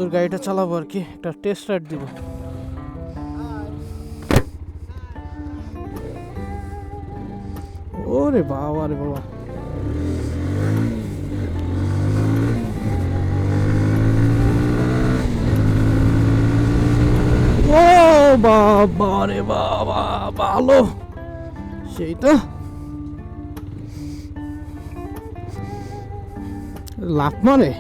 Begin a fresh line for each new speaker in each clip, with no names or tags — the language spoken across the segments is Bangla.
কতদূর গাড়িটা চালাবো আর কি, একটা টেস্ট রাইড দিব। ওরে বাবা রে বাবা, ও বাবা রে বাবা, ভালো সেই তো। লাফ মারে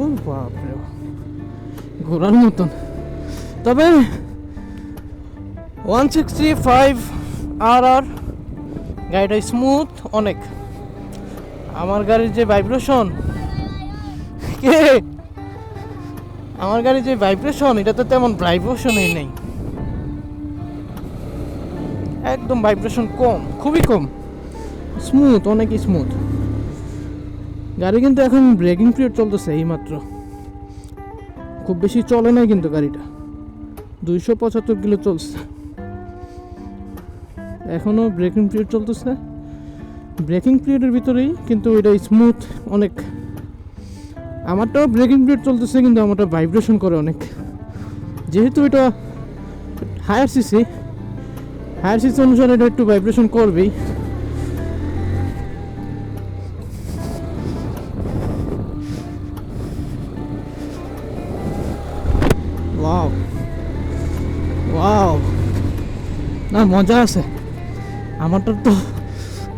ও বাপরে, ঘোরার মতন। তবে 165 RR গাড়িটা স্মুথ অনেক। আমার গাড়ির যে ভাইব্রেশন, কে আমার গাড়ির যে ভাইব্রেশন, এটা তো তেমন ভাইব্রেশনই নেই, একদম ভাইব্রেশন কম, খুবই কম, স্মুথ, অনেক স্মুথ গাড়ি। কিন্তু এখন ব্রেকিং পিরিয়ড চলতেছে এইমাত্র, খুব বেশি চলে না কিন্তু গাড়িটা 275 কিলো চলছে, এখনও ব্রেকিং পিরিয়ড চলতেছে। ব্রেকিং পিরিয়ডের ভিতরেই কিন্তু এটা স্মুথ অনেক। আমারটাও ব্রেকিং পিরিয়ড চলতেছে কিন্তু আমারটা ভাইব্রেশন করে অনেক, যেহেতু এটা হায়ার সিসি অনুসারে এটা একটু ভাইব্রেশন করবেই। ওয়াও ওয়াও, না মজা আছে।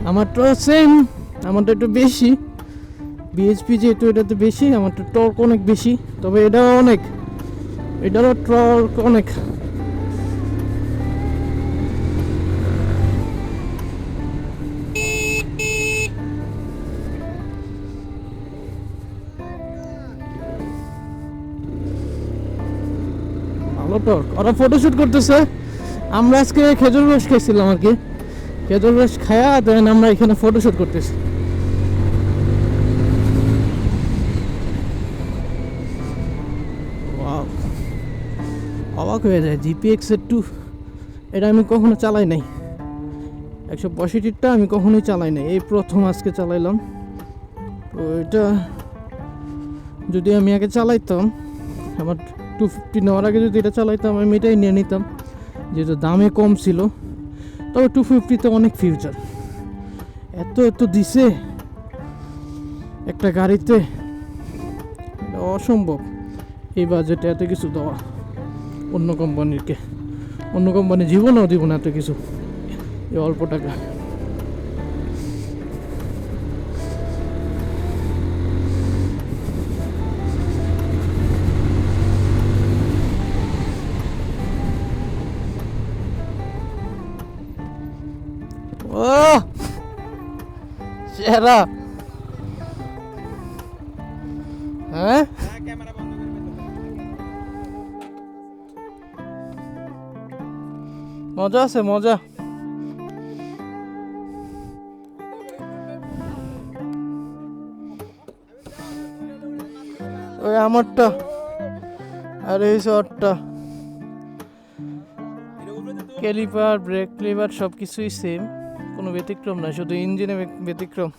আমারটা সেম, আমারটা একটু বেশি বিএইচপি, যেহেতু এটাতে বেশি, আমারটা টর্ক অনেক বেশি। তবে এটাও অনেক, এটারও টর্ক অনেক। ভালো টর্ক। ওরা ফটোশ্যুট করতেছে, আমরা আজকে খেজুর রস খেয়েছিলাম আর কি, খেজুর রস খায়া দেন আমরা এখানে ফটোশ্যুট করতেছি। অবাক হয়ে যায়, GPX-2 এটা আমি কখনো চালাই নাই, 165টা আমি কখনোই চালাই নাই, এই প্রথম আজকে চালাইলাম। তো এটা যদি আমি আগে চালাইতাম, আমার 250 নেওয়ার আগে যদি এটা চালাইতাম, আমি এটাই নিয়ে নিতাম, যেহেতু দামে কম ছিল। তবে 250-তে অনেক ফিউচার, এত দিছে একটা গাড়িতে, অসম্ভব এই বাজেটে এত কিছু দেওয়া। অন্য কোম্পানি জীবনেও দিব না এত কিছু এই অল্প টাকা। ও সেরা, হ্যাঁ মজা আছে, মজা। ওই আমারটা আর এই শর্টটা, ক্যালিপার, ব্রেক লিভার সব কিছুই সেম, কোনো ব্যতিক্রম না, শুধু ইঞ্জিনে ব্যতিক্রম,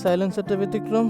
সাইলেন্সারটা ব্যতিক্রম।